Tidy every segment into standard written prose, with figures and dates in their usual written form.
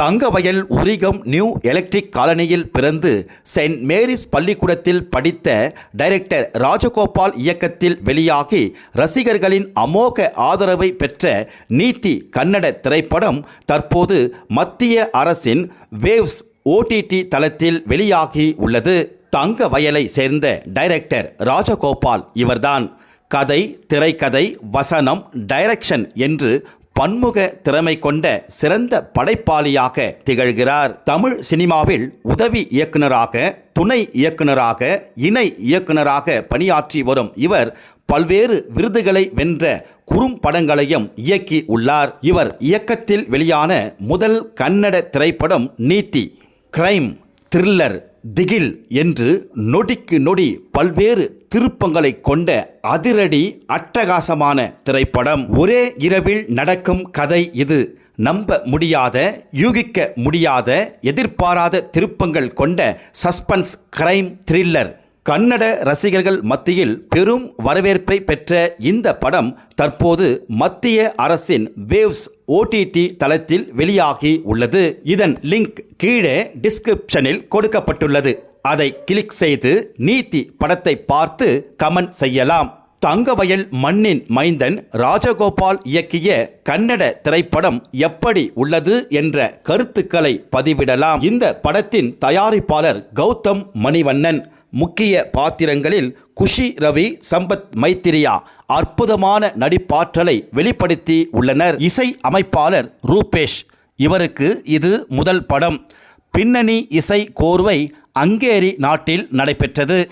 Thangavayal Urigam new electric காலனியில் பிறந்து Saint Mary's பள்ளிக்கூடத்தில் படித்த டைரக்டர் ராஜகோபால் இயக்கத்தில் வெளியாகி ரசிகர்களின் அமோக ஆதரவை பெற்ற நீதி கன்னட திரைப்படம் தற்போது மத்திய அரசின் வேவ்ஸ் OTT தளத்தில் வெளியாகி உள்ளது. தங்கவயலை சேர்ந்த டைரக்டர் ராஜகோபால் இவர்தான். கதை, திரைக்கதை, வசனம், டைரக்ஷன் என்று பன்முக திறமை கொண்ட சிறந்த படைப்பாளியாக திகழ்கிறார். தமிழ் சினிமாவில் உதவி இயக்குனராக, துணை இயக்குனராக, இணை இயக்குனராக பணியாற்றி வரும் இவர் பல்வேறு விருதுகளை வென்ற குறும்படங்களையும் இயக்கி உள்ளார். இவர் இயக்கத்தில் வெளியான முதல் கன்னட திரைப்படம் நீதி. கிரைம், த்ரில்லர், திகில் என்று நொடிக்கு நொடி பல்வேறு திருப்பங்களை கொண்ட அதிரடி அட்டகாசமான திரைப்படம். ஒரே இரவில் நடக்கும் கதை இது. நம்ப முடியாத, யூகிக்க முடியாத, எதிர்பாராத திருப்பங்கள் கொண்ட சஸ்பென்ஸ் கிரைம் த்ரில்லர். கன்னட ரசிகர்கள் மத்தியில் பெரும் வரவேற்பை பெற்ற இந்த படம் தற்போது மத்திய அரசின் வேவ்ஸ் OTT தளத்தில் வெளியாகி உள்ளது. இதன் லிங்க் கீழே டிஸ்கிரிப்ஷனில் கொடுக்கப்பட்டுள்ளது. அதை கிளிக் செய்து நீதி படத்தை பார்த்து கமெண்ட் செய்யலாம். தங்கவயல் மண்ணின் மைந்தன் ராஜகோபால் இயக்கிய கன்னட திரைப்படம் எப்படி உள்ளது என்ற கருத்துக்களை பதிவிடலாம். இந்த படத்தின் தயாரிப்பாளர் கௌதம் மணிவண்ணன். முக்கிய பாத்திரங்களில் குஷி ரவி, சம்பத் மைத்திரியா அற்புதமான நடிப்பாற்றலை வெளிப்படுத்தி உள்ளனர். இசை அமைப்பாளர் ரூபேஷ். இவருக்கு இது முதல் படம். பின்னணி இசை கோர்வை ஹங்கேரி நாட்டில் நடைபெற்றது.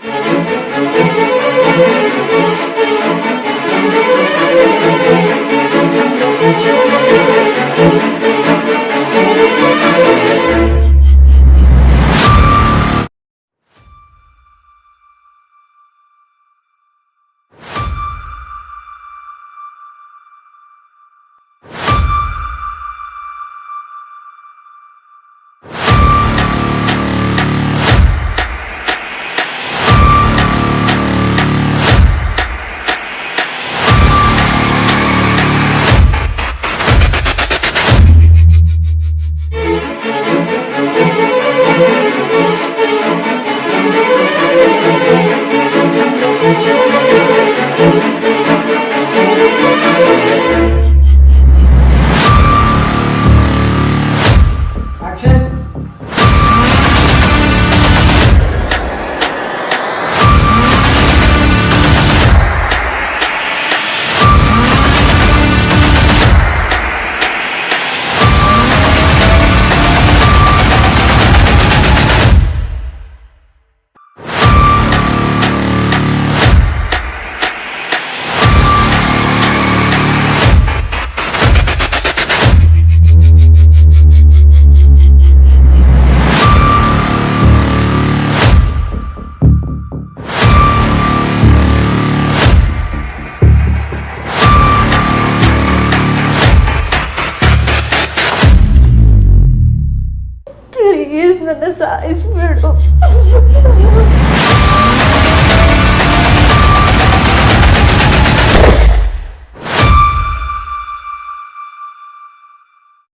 Please, ನನ್ನ ಸಾಯಿಸ್ಬೇಡು.